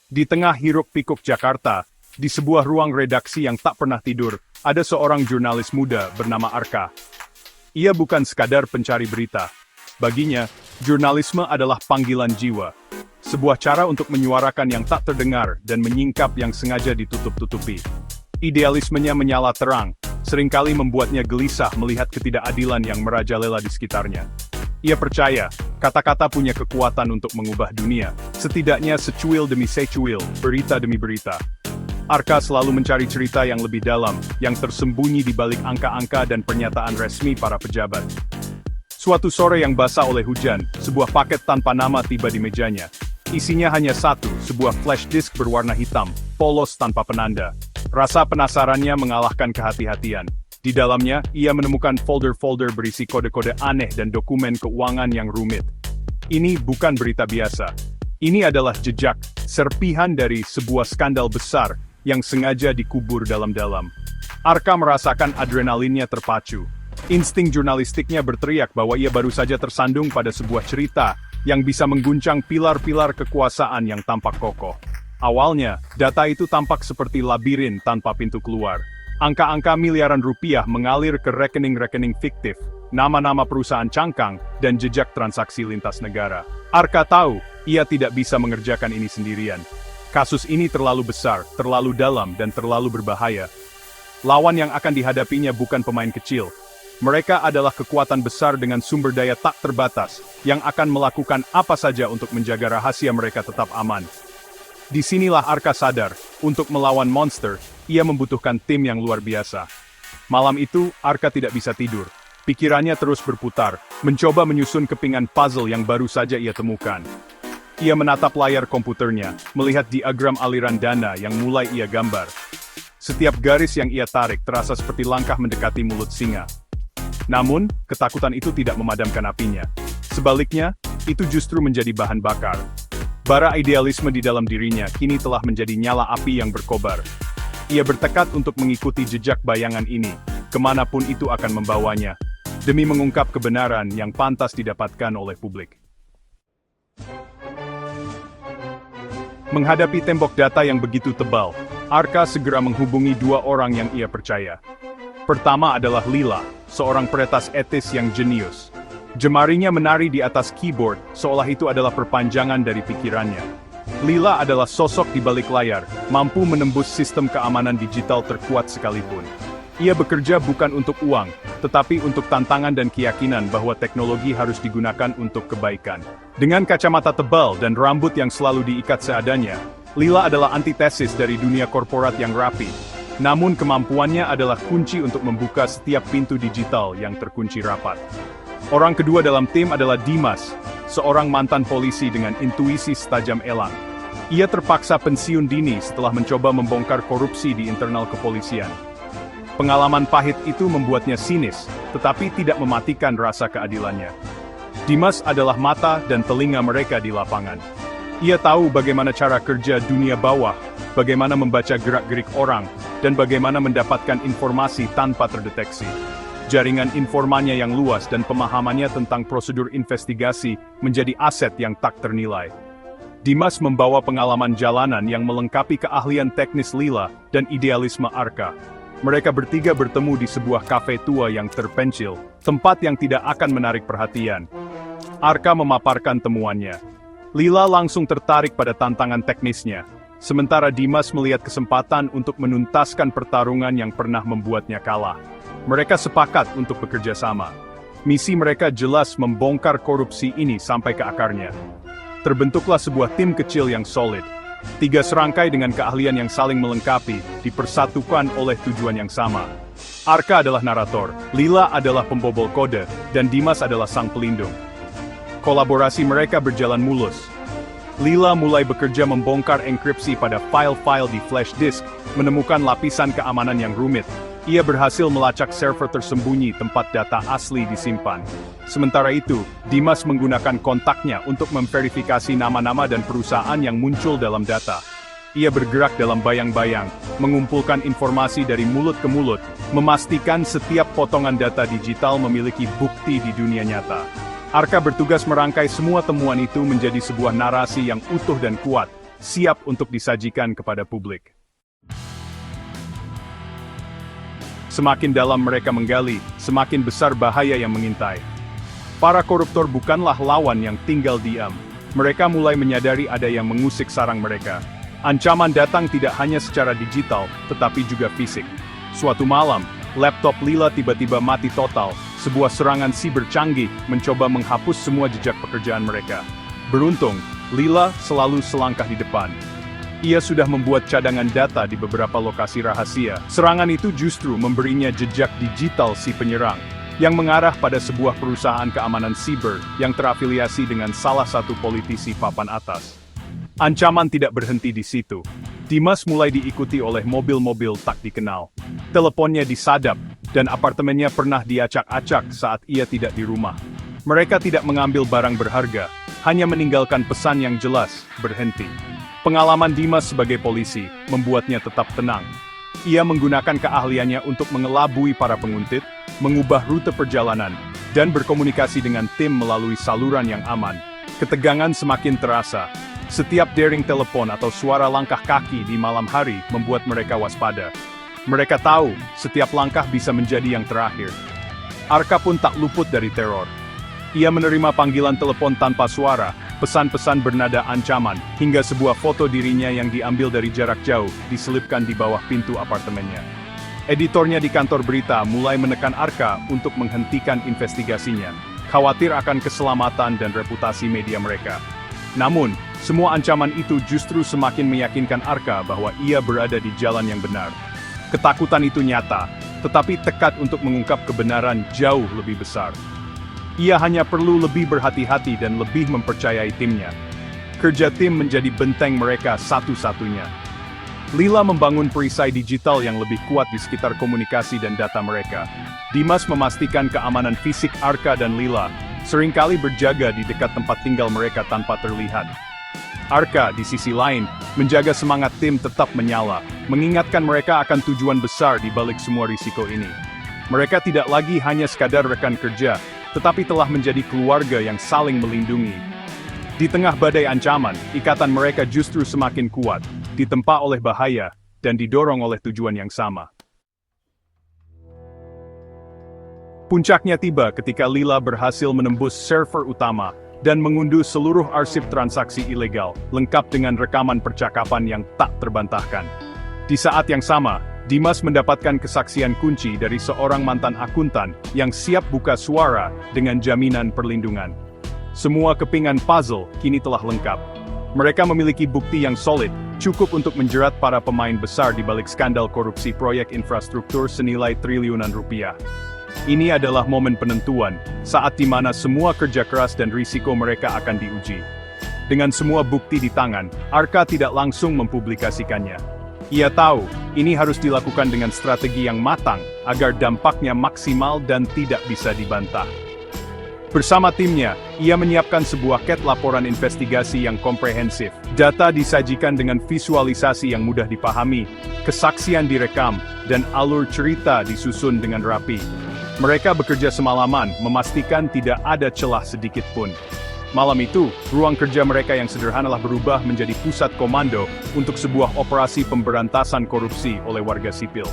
Di tengah hiruk-pikuk Jakarta, di sebuah ruang redaksi yang tak pernah tidur, ada seorang jurnalis muda bernama Arka. Ia bukan sekadar pencari berita. Baginya, jurnalisme adalah panggilan jiwa. Sebuah cara untuk menyuarakan yang tak terdengar dan menyingkap yang sengaja ditutup-tutupi. Idealismenya menyala terang, seringkali membuatnya gelisah melihat ketidakadilan yang merajalela di sekitarnya. Ia percaya, kata-kata punya kekuatan untuk mengubah dunia, setidaknya secuil demi secuil, berita demi berita. Arka selalu mencari cerita yang lebih dalam, yang tersembunyi di balik angka-angka dan pernyataan resmi para pejabat. Suatu sore yang basah oleh hujan, sebuah paket tanpa nama tiba di mejanya. Isinya hanya satu, sebuah flash disk berwarna hitam, polos tanpa penanda. Rasa penasarannya mengalahkan kehati-hatian. Di dalamnya, ia menemukan folder-folder berisi kode-kode aneh dan dokumen keuangan yang rumit. Ini bukan berita biasa. Ini adalah jejak, serpihan dari sebuah skandal besar yang sengaja dikubur dalam-dalam. Arka merasakan adrenalinnya terpacu. Insting jurnalistiknya berteriak bahwa ia baru saja tersandung pada sebuah cerita yang bisa mengguncang pilar-pilar kekuasaan yang tampak kokoh. Awalnya, data itu tampak seperti labirin tanpa pintu keluar. Angka-angka miliaran rupiah mengalir ke rekening-rekening fiktif, nama-nama perusahaan cangkang, dan jejak transaksi lintas negara. Arka tahu, ia tidak bisa mengerjakan ini sendirian. Kasus ini terlalu besar, terlalu dalam, dan terlalu berbahaya. Lawan yang akan dihadapinya bukan pemain kecil. Mereka adalah kekuatan besar dengan sumber daya tak terbatas, yang akan melakukan apa saja untuk menjaga rahasia mereka tetap aman. Disinilah Arka sadar, untuk melawan monster, ia membutuhkan tim yang luar biasa. Malam itu, Arka tidak bisa tidur. Pikirannya terus berputar, mencoba menyusun kepingan puzzle yang baru saja ia temukan. Ia menatap layar komputernya, melihat diagram aliran dana yang mulai ia gambar. Setiap garis yang ia tarik terasa seperti langkah mendekati mulut singa. Namun, ketakutan itu tidak memadamkan apinya. Sebaliknya, itu justru menjadi bahan bakar. Bara idealisme di dalam dirinya kini telah menjadi nyala api yang berkobar. Ia bertekad untuk mengikuti jejak bayangan ini, kemanapun itu akan membawanya, demi mengungkap kebenaran yang pantas didapatkan oleh publik. Menghadapi tembok data yang begitu tebal, Arka segera menghubungi dua orang yang ia percaya. Pertama adalah Lila, seorang peretas etis yang jenius. Jemarinya menari di atas keyboard, seolah itu adalah perpanjangan dari pikirannya. Lila adalah sosok di balik layar, mampu menembus sistem keamanan digital terkuat sekalipun. Ia bekerja bukan untuk uang, tetapi untuk tantangan dan keyakinan bahwa teknologi harus digunakan untuk kebaikan. Dengan kacamata tebal dan rambut yang selalu diikat seadanya, Lila adalah antitesis dari dunia korporat yang rapi. Namun kemampuannya adalah kunci untuk membuka setiap pintu digital yang terkunci rapat. Orang kedua dalam tim adalah Dimas, seorang mantan polisi dengan intuisi setajam elang. Ia terpaksa pensiun dini setelah mencoba membongkar korupsi di internal kepolisian. Pengalaman pahit itu membuatnya sinis, tetapi tidak mematikan rasa keadilannya. Dimas adalah mata dan telinga mereka di lapangan. Ia tahu bagaimana cara kerja dunia bawah, bagaimana membaca gerak-gerik orang, dan bagaimana mendapatkan informasi tanpa terdeteksi. Jaringan informannya yang luas dan pemahamannya tentang prosedur investigasi menjadi aset yang tak ternilai. Dimas membawa pengalaman jalanan yang melengkapi keahlian teknis Lila dan idealisme Arka. Mereka bertiga bertemu di sebuah kafe tua yang terpencil, tempat yang tidak akan menarik perhatian. Arka memaparkan temuannya. Lila langsung tertarik pada tantangan teknisnya, sementara Dimas melihat kesempatan untuk menuntaskan pertarungan yang pernah membuatnya kalah. Mereka sepakat untuk bekerja sama. Misi mereka jelas membongkar korupsi ini sampai ke akarnya. Terbentuklah sebuah tim kecil yang solid. 3 serangkai dengan keahlian yang saling melengkapi, dipersatukan oleh tujuan yang sama. Arka adalah narator, Lila adalah pembobol kode, dan Dimas adalah sang pelindung. Kolaborasi mereka berjalan mulus. Lila mulai bekerja membongkar enkripsi pada file-file di flash disk, menemukan lapisan keamanan yang rumit. Ia berhasil melacak server tersembunyi tempat data asli disimpan. Sementara itu, Dimas menggunakan kontaknya untuk memverifikasi nama-nama dan perusahaan yang muncul dalam data. Ia bergerak dalam bayang-bayang, mengumpulkan informasi dari mulut ke mulut, memastikan setiap potongan data digital memiliki bukti di dunia nyata. Arka bertugas merangkai semua temuan itu menjadi sebuah narasi yang utuh dan kuat, siap untuk disajikan kepada publik. Semakin dalam mereka menggali, semakin besar bahaya yang mengintai. Para koruptor bukanlah lawan yang tinggal diam. Mereka mulai menyadari ada yang mengusik sarang mereka. Ancaman datang tidak hanya secara digital, tetapi juga fisik. Suatu malam, laptop Lila tiba-tiba mati total. Sebuah serangan siber canggih mencoba menghapus semua jejak pekerjaan mereka. Beruntung, Lila selalu selangkah di depan. Ia sudah membuat cadangan data di beberapa lokasi rahasia. Serangan itu justru memberinya jejak digital si penyerang, yang mengarah pada sebuah perusahaan keamanan siber yang terafiliasi dengan salah satu politisi papan atas. Ancaman tidak berhenti di situ. Dimas mulai diikuti oleh mobil-mobil tak dikenal. Teleponnya disadap, dan apartemennya pernah diacak-acak saat ia tidak di rumah. Mereka tidak mengambil barang berharga, hanya meninggalkan pesan yang jelas, berhenti. Pengalaman Dimas sebagai polisi membuatnya tetap tenang. Ia menggunakan keahliannya untuk mengelabui para penguntit, mengubah rute perjalanan, dan berkomunikasi dengan tim melalui saluran yang aman. Ketegangan semakin terasa. Setiap dering telepon atau suara langkah kaki di malam hari membuat mereka waspada. Mereka tahu, setiap langkah bisa menjadi yang terakhir. Arka pun tak luput dari teror. Ia menerima panggilan telepon tanpa suara, pesan-pesan bernada ancaman, hingga sebuah foto dirinya yang diambil dari jarak jauh, diselipkan di bawah pintu apartemennya. Editornya di kantor berita mulai menekan Arka untuk menghentikan investigasinya, khawatir akan keselamatan dan reputasi media mereka. Namun, semua ancaman itu justru semakin meyakinkan Arka bahwa ia berada di jalan yang benar. Ketakutan itu nyata, tetapi tekad untuk mengungkap kebenaran jauh lebih besar. Ia hanya perlu lebih berhati-hati dan lebih mempercayai timnya. Kerja tim menjadi benteng mereka satu-satunya. Lila membangun perisai digital yang lebih kuat di sekitar komunikasi dan data mereka. Dimas memastikan keamanan fisik Arka dan Lila, seringkali berjaga di dekat tempat tinggal mereka tanpa terlihat. Arka, di sisi lain, menjaga semangat tim tetap menyala, mengingatkan mereka akan tujuan besar di balik semua risiko ini. Mereka tidak lagi hanya sekadar rekan kerja, tetapi telah menjadi keluarga yang saling melindungi. Di tengah badai ancaman, ikatan mereka justru semakin kuat, ditempa oleh bahaya, dan didorong oleh tujuan yang sama. Puncaknya tiba ketika Lila berhasil menembus server utama dan mengunduh seluruh arsip transaksi ilegal, lengkap dengan rekaman percakapan yang tak terbantahkan. Di saat yang sama, Dimas mendapatkan kesaksian kunci dari seorang mantan akuntan yang siap buka suara dengan jaminan perlindungan. Semua kepingan puzzle kini telah lengkap. Mereka memiliki bukti yang solid, cukup untuk menjerat para pemain besar di balik skandal korupsi proyek infrastruktur senilai triliunan rupiah. Ini adalah momen penentuan, saat di mana semua kerja keras dan risiko mereka akan diuji. Dengan semua bukti di tangan, Arka tidak langsung mempublikasikannya. Ia tahu, ini harus dilakukan dengan strategi yang matang, agar dampaknya maksimal dan tidak bisa dibantah. Bersama timnya, ia menyiapkan sebuah paket laporan investigasi yang komprehensif. Data disajikan dengan visualisasi yang mudah dipahami, kesaksian direkam, dan alur cerita disusun dengan rapi. Mereka bekerja semalaman, memastikan tidak ada celah sedikit pun. Malam itu, ruang kerja mereka yang sederhana berubah menjadi pusat komando untuk sebuah operasi pemberantasan korupsi oleh warga sipil.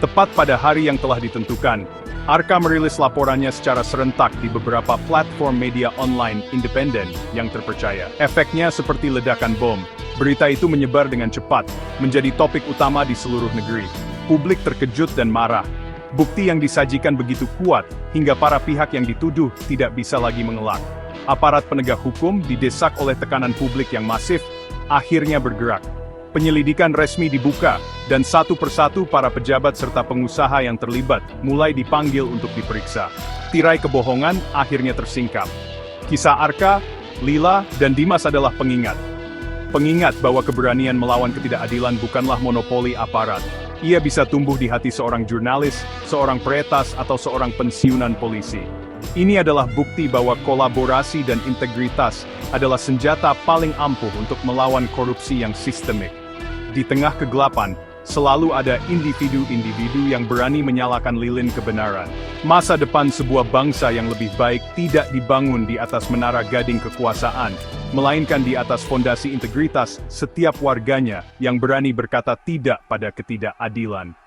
Tepat pada hari yang telah ditentukan, Arka merilis laporannya secara serentak di beberapa platform media online independen yang terpercaya. Efeknya seperti ledakan bom. Berita itu menyebar dengan cepat, menjadi topik utama di seluruh negeri. Publik terkejut dan marah. Bukti yang disajikan begitu kuat, hingga para pihak yang dituduh tidak bisa lagi mengelak. Aparat penegak hukum didesak oleh tekanan publik yang masif, akhirnya bergerak. Penyelidikan resmi dibuka, dan satu persatu para pejabat serta pengusaha yang terlibat mulai dipanggil untuk diperiksa. Tirai kebohongan akhirnya tersingkap. Kisah Arka, Lila, dan Dimas adalah pengingat. Pengingat bahwa keberanian melawan ketidakadilan bukanlah monopoli aparat. Ia bisa tumbuh di hati seorang jurnalis, seorang peretas, atau seorang pensiunan polisi. Ini adalah bukti bahwa kolaborasi dan integritas adalah senjata paling ampuh untuk melawan korupsi yang sistemik. Di tengah kegelapan, Selalu ada individu-individu yang berani menyalakan lilin kebenaran. Masa depan sebuah bangsa yang lebih baik tidak dibangun di atas menara gading kekuasaan, melainkan di atas fondasi integritas setiap warganya yang berani berkata tidak pada ketidakadilan.